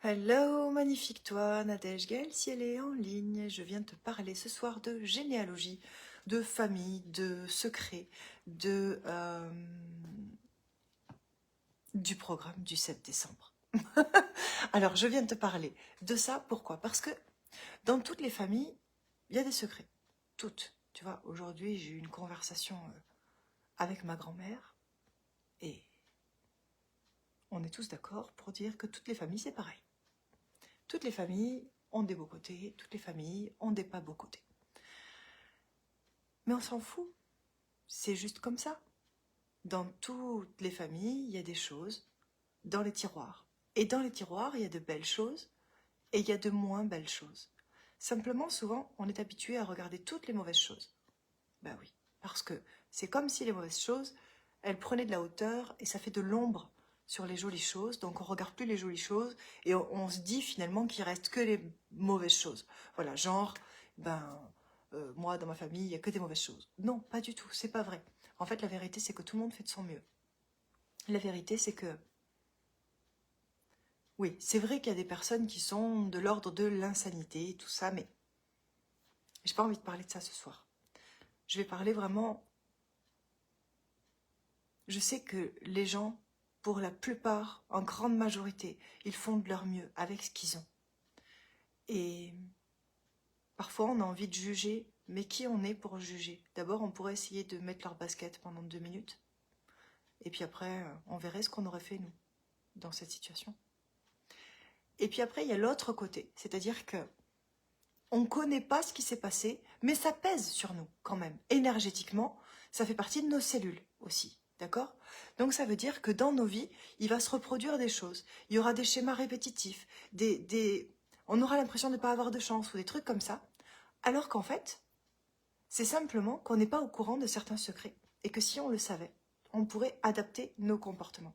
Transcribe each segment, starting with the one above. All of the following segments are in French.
Hello, magnifique toi, Nadège Gaël, si elle est en ligne, je viens te parler ce soir de généalogie, de famille, de secrets, du programme du 7 décembre. Alors, je viens de te parler de ça, pourquoi? Parce que dans toutes les familles, il y a des secrets. Toutes. Tu vois, aujourd'hui, j'ai eu une conversation avec ma grand-mère et on est tous d'accord pour dire que toutes les familles, c'est pareil. Toutes les familles ont des beaux côtés, toutes les familles ont des pas beaux côtés. Mais on s'en fout, c'est juste comme ça. Dans toutes les familles, il y a des choses dans les tiroirs. Et dans les tiroirs, il y a de belles choses et il y a de moins belles choses. Simplement, souvent, on est habitué à regarder toutes les mauvaises choses. Ben oui, parce que c'est comme si les mauvaises choses, elles prenaient de la hauteur et ça fait de l'ombre sur les jolies choses. Donc on regarde plus les jolies choses et on se dit finalement qu'il reste que les mauvaises choses. Voilà, genre, moi dans ma famille, il n'y a que des mauvaises choses. Non, pas du tout, c'est pas vrai. En fait, la vérité, c'est que tout le monde fait de son mieux. La vérité, c'est que, oui, c'est vrai qu'il y a des personnes qui sont de l'ordre de l'insanité et tout ça, mais j'ai pas envie de parler de ça ce soir. Je vais parler vraiment. Je sais que les gens, pour la plupart, en grande majorité, ils font de leur mieux avec ce qu'ils ont. Et parfois, on a envie de juger, mais qui on est pour juger? D'abord, on pourrait essayer de mettre leur basket pendant 2 minutes. Et puis après, on verrait ce qu'on aurait fait, nous, dans cette situation. Et puis après, il y a l'autre côté. C'est-à-dire que on ne connaît pas ce qui s'est passé, mais ça pèse sur nous quand même. Énergétiquement, ça fait partie de nos cellules aussi. D'accord? Donc ça veut dire que dans nos vies, il va se reproduire des choses. Il y aura des schémas répétitifs, on aura l'impression de ne pas avoir de chance ou des trucs comme ça. Alors qu'en fait, c'est simplement qu'on n'est pas au courant de certains secrets. Et que si on le savait, on pourrait adapter nos comportements.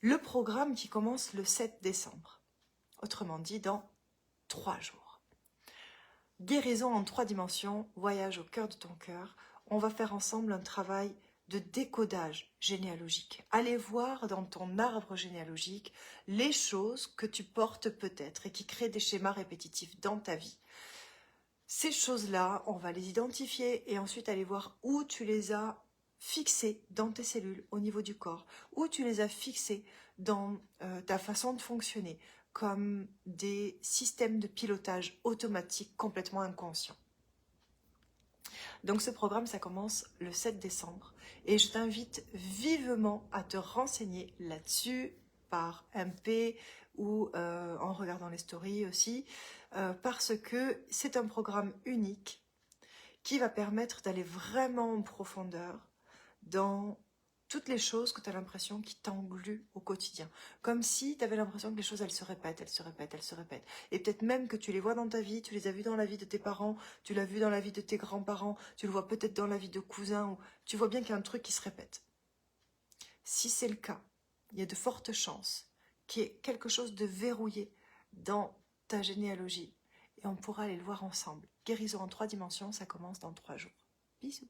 Le programme qui commence le 7 décembre, autrement dit dans 3 jours. Guérison en 3 dimensions, voyage au cœur de ton cœur. On va faire ensemble un travail de décodage généalogique. Allez voir dans ton arbre généalogique les choses que tu portes peut-être et qui créent des schémas répétitifs dans ta vie. Ces choses-là, on va les identifier et ensuite aller voir où tu les as fixées dans tes cellules au niveau du corps, où tu les as fixées dans ta façon de fonctionner, comme des systèmes de pilotage automatique complètement inconscients. Donc ce programme, ça commence le 7 décembre et je t'invite vivement à te renseigner là-dessus par MP ou en regardant les stories aussi, parce que c'est un programme unique qui va permettre d'aller vraiment en profondeur dans toutes les choses que tu as l'impression qui t'engluent au quotidien. Comme si tu avais l'impression que les choses, elles se répètent, elles se répètent, elles se répètent. Et peut-être même que tu les vois dans ta vie, tu les as vues dans la vie de tes parents, tu l'as vu dans la vie de tes grands-parents, tu le vois peut-être dans la vie de cousins, ou tu vois bien qu'il y a un truc qui se répète. Si c'est le cas, il y a de fortes chances qu'il y ait quelque chose de verrouillé dans ta généalogie. Et on pourra aller le voir ensemble. Guérison en 3 dimensions, ça commence dans 3 jours. Bisous.